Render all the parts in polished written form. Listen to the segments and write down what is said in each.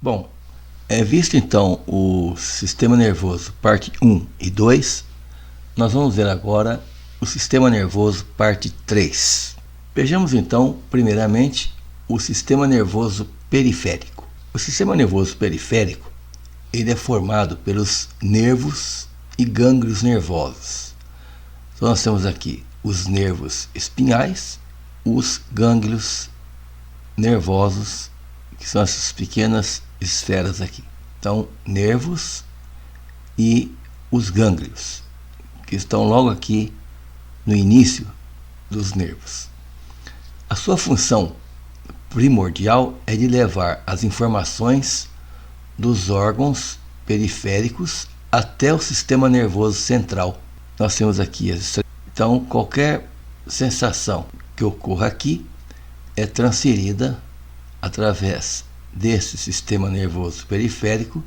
Bom, visto então o sistema nervoso parte 1 e 2, nós vamos ver agora o sistema nervoso parte 3. Vejamos então, primeiramente, o sistema nervoso periférico. O sistema nervoso periférico ele é formado pelos nervos e gânglios nervosos. Então nós temos aqui os nervos espinhais, os gânglios nervosos, que são essas pequenas esferas aqui. Então, nervos e os gânglios, que estão logo aqui no início dos nervos. A sua função primordial é de levar as informações dos órgãos periféricos até o sistema nervoso central. Nós temos aqui então qualquer sensação que ocorra aqui é transferida através desse sistema nervoso periférico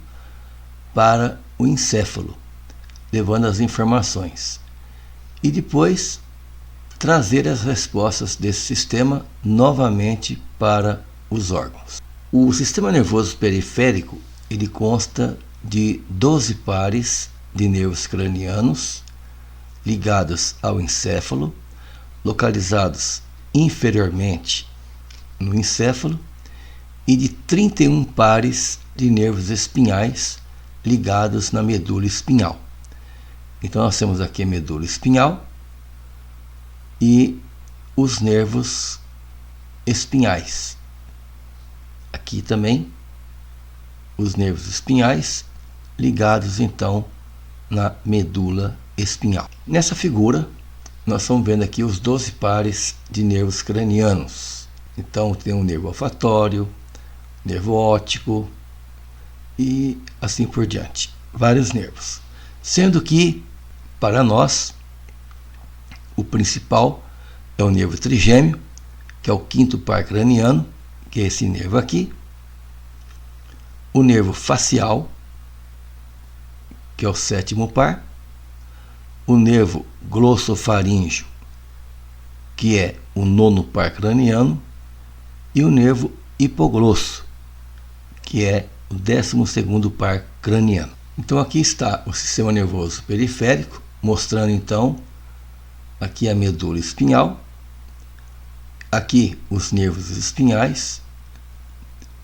para o encéfalo, levando as informações e depois trazer as respostas desse sistema novamente para os órgãos. O sistema nervoso periférico ele consta de 12 pares de nervos cranianos ligados ao encéfalo, localizados inferiormente no encéfalo, e de 31 pares de nervos espinhais ligados na medula espinhal. Então nós temos aqui a medula espinhal e os nervos espinhais. Aqui também os nervos espinhais ligados então na medula espinhal. Nessa figura nós estamos vendo aqui os 12 pares de nervos cranianos. Então tem o nervo olfatório, nervo óptico e assim por diante, vários nervos, sendo que para nós o principal é o nervo trigêmeo, que é o 5º par craniano, que é esse nervo aqui, o nervo facial, que é o 7º par, o nervo glossofaríngeo, que é o 9º par craniano, e o nervo hipoglosso, que é o 12º par craniano. Então aqui está o sistema nervoso periférico, mostrando então aqui a medula espinhal, aqui os nervos espinhais,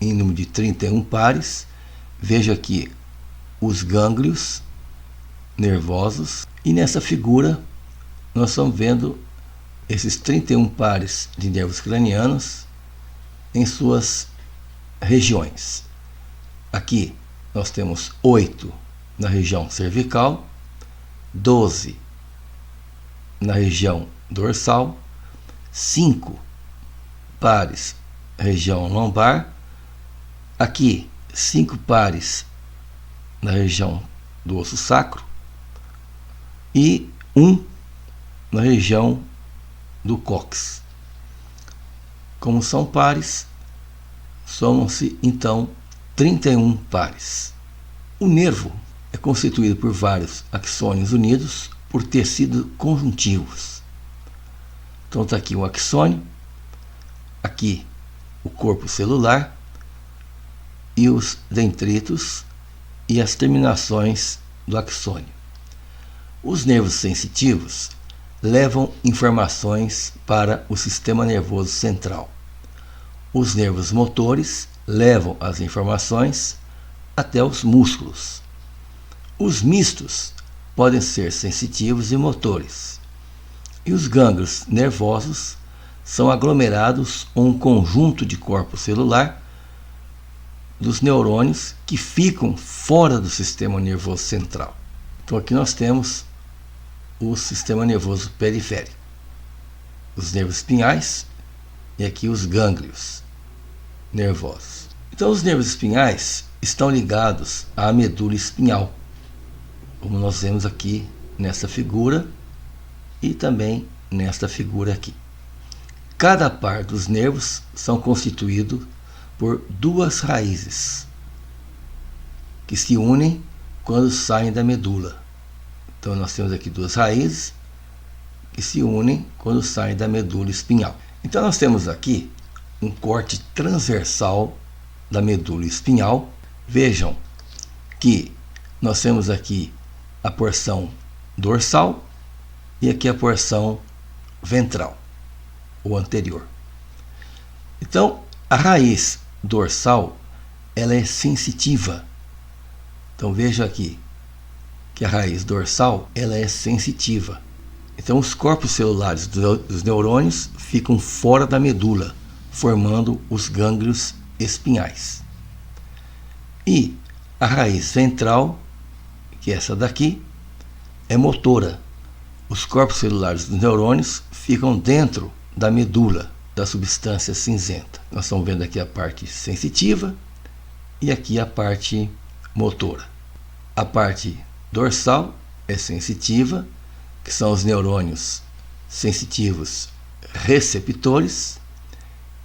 em número de 31 pares. Veja aqui os gânglios nervosos, e nessa figura nós estamos vendo esses 31 pares de nervos cranianos em suas regiões. Aqui nós temos 8 na região cervical, 12 na região dorsal, 5 pares na região lombar, aqui 5 pares na região do osso sacro e 1 na região do cóccix. Como são pares, somam-se então 31 pares. O nervo é constituído por vários axônios unidos por tecidos conjuntivos. Então está aqui o axônio, aqui o corpo celular e os dendritos e as terminações do axônio. Os nervos sensitivos levam informações para o sistema nervoso central. Os nervos motores levam as informações até os músculos. Os mistos podem ser sensitivos e motores. E os gânglios nervosos são aglomerados ou um conjunto de corpo celular dos neurônios que ficam fora do sistema nervoso central. Então aqui nós temos o sistema nervoso periférico, os nervos espinhais e aqui os gânglios nervosos. Então os nervos espinhais estão ligados à medula espinhal, como nós vemos aqui nessa figura e também nesta figura aqui. Cada par dos nervos são constituídos por 2 raízes que se unem quando saem da medula. Então nós temos aqui 2 raízes que se unem quando saem da medula espinhal. Então nós temos aqui um corte transversal da medula espinhal Vejam que nós temos aqui a porção dorsal e aqui a porção ventral, ou anterior. Então, a raiz dorsal, ela é sensitiva. Então, veja aqui que a raiz dorsal, ela é sensitiva. Então, os corpos celulares dos neurônios ficam fora da medula, formando os gânglios espinhais. E a raiz ventral, que é essa daqui, é motora. Os corpos celulares dos neurônios ficam dentro da medula, da substância cinzenta. Nós estamos vendo aqui a parte sensitiva e aqui a parte motora. A parte dorsal é sensitiva, que são os neurônios sensitivos receptores,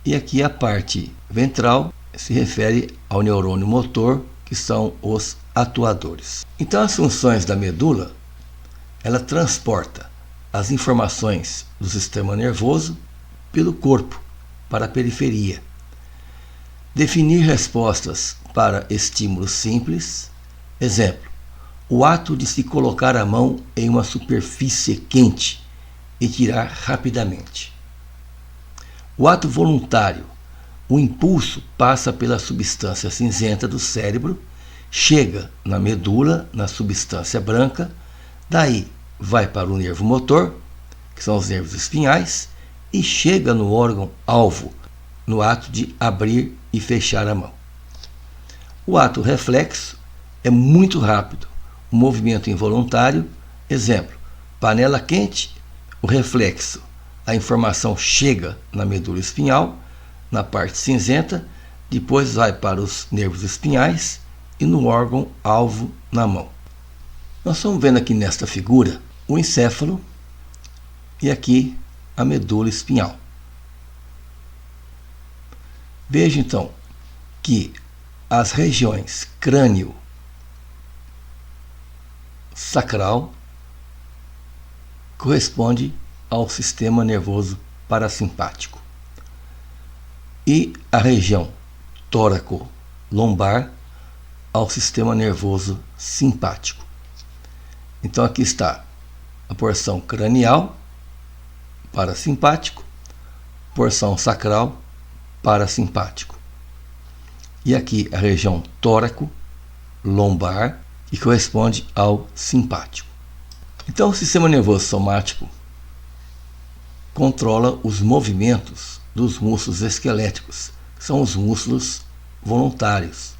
e aqui a parte ventral se refere ao neurônio motor, que são os atuadores. Então, as funções da medula, ela transporta as informações do sistema nervoso pelo corpo para a periferia. Definir respostas para estímulos simples. Exemplo: o ato de se colocar a mão em uma superfície quente e tirar rapidamente. O ato voluntário. O impulso passa pela substância cinzenta do cérebro, chega na medula, na substância branca, daí vai para o nervo motor, que são os nervos espinhais, e chega no órgão alvo, no ato de abrir e fechar a mão. O ato reflexo é muito rápido, um movimento involuntário. Exemplo: panela quente, o reflexo, a informação chega na medula espinhal, na parte cinzenta, depois vai para os nervos espinhais e no órgão alvo na mão. Nós estamos vendo aqui nesta figura o encéfalo e aqui a medula espinhal. Veja então que as regiões crânio sacral corresponde ao sistema nervoso parasimpático e a região tóraco-lombar ao sistema nervoso simpático. Então aqui está a porção cranial, parasimpático, porção sacral, parasimpático. E aqui a região tóraco-lombar, que corresponde ao simpático. Então o sistema nervoso somático controla os movimentos dos músculos esqueléticos, que são os músculos voluntários.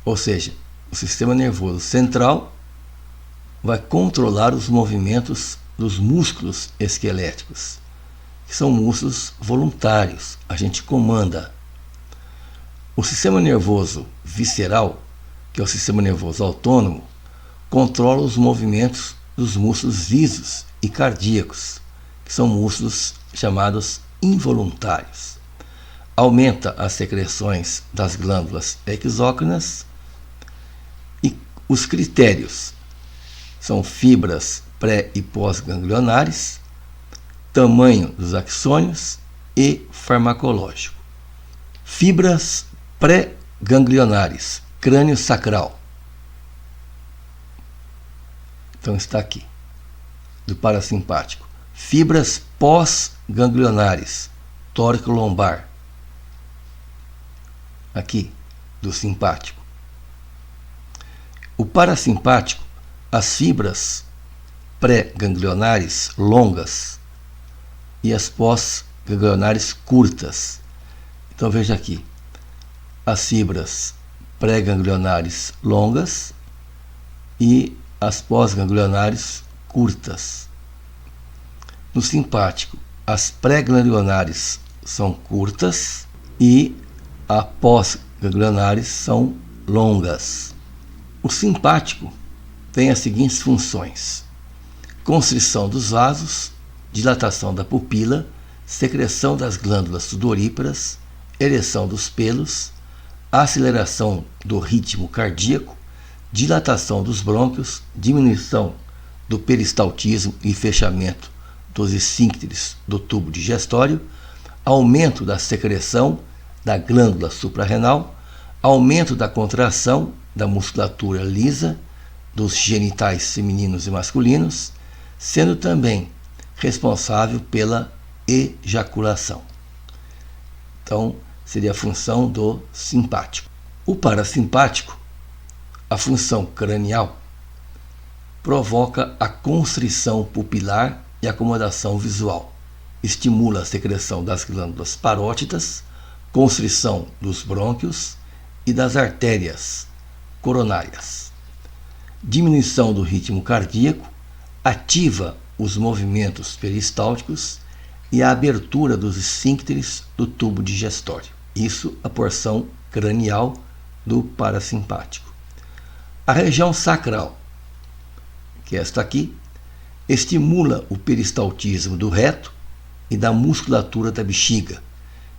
Ou seja, o sistema nervoso central vai controlar os movimentos dos músculos esqueléticos, que são músculos voluntários, a gente comanda. O sistema nervoso visceral, que é o sistema nervoso autônomo, controla os movimentos dos músculos lisos e cardíacos, que são músculos chamados involuntários. Aumenta as secreções das glândulas exócrinas e os critérios são fibras pré- e pós-ganglionares, tamanho dos axônios e farmacológico. Fibras pré-ganglionares, crânio sacral. Então está aqui, do parasimpático. Fibras pós-ganglionares, tóraco-lombar. Aqui, do simpático. O parasimpático, as fibras pré-ganglionares longas e as pós-ganglionares curtas. Então veja aqui, as fibras pré-ganglionares longas e as pós-ganglionares curtas. No simpático, as pré-ganglionares são curtas e as pós-ganglionares são longas. O simpático tem as seguintes funções: constrição dos vasos, dilatação da pupila, secreção das glândulas sudoríparas, ereção dos pelos, aceleração do ritmo cardíaco, dilatação dos brônquios, diminuição do peristaltismo e fechamento dos esfíncteres do tubo digestório, aumento da secreção da glândula suprarrenal, aumento da contração da musculatura lisa dos genitais femininos e masculinos, sendo também responsável pela ejaculação. Então, seria a função do simpático. O parasimpático, a função cranial, provoca a constrição pupilar e acomodação visual. Estimula a secreção das glândulas parótidas, constrição dos brônquios e das artérias coronárias. Diminuição do ritmo cardíaco, ativa os movimentos peristálticos e a abertura dos esfíncteres do tubo digestório. Isso a porção cranial do parasimpático. A região sacral, que é esta aqui, estimula o peristaltismo do reto e da musculatura da bexiga,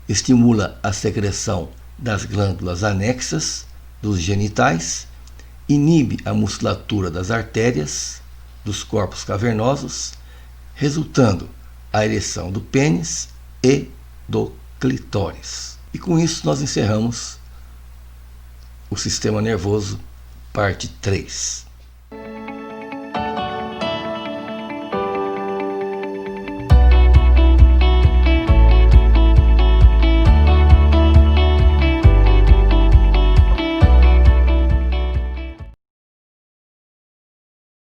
estimula a secreção das glândulas anexas dos genitais, inibe a musculatura das artérias, dos corpos cavernosos, resultando a ereção do pênis e do clitóris. E com isso nós encerramos o sistema nervoso, parte 3.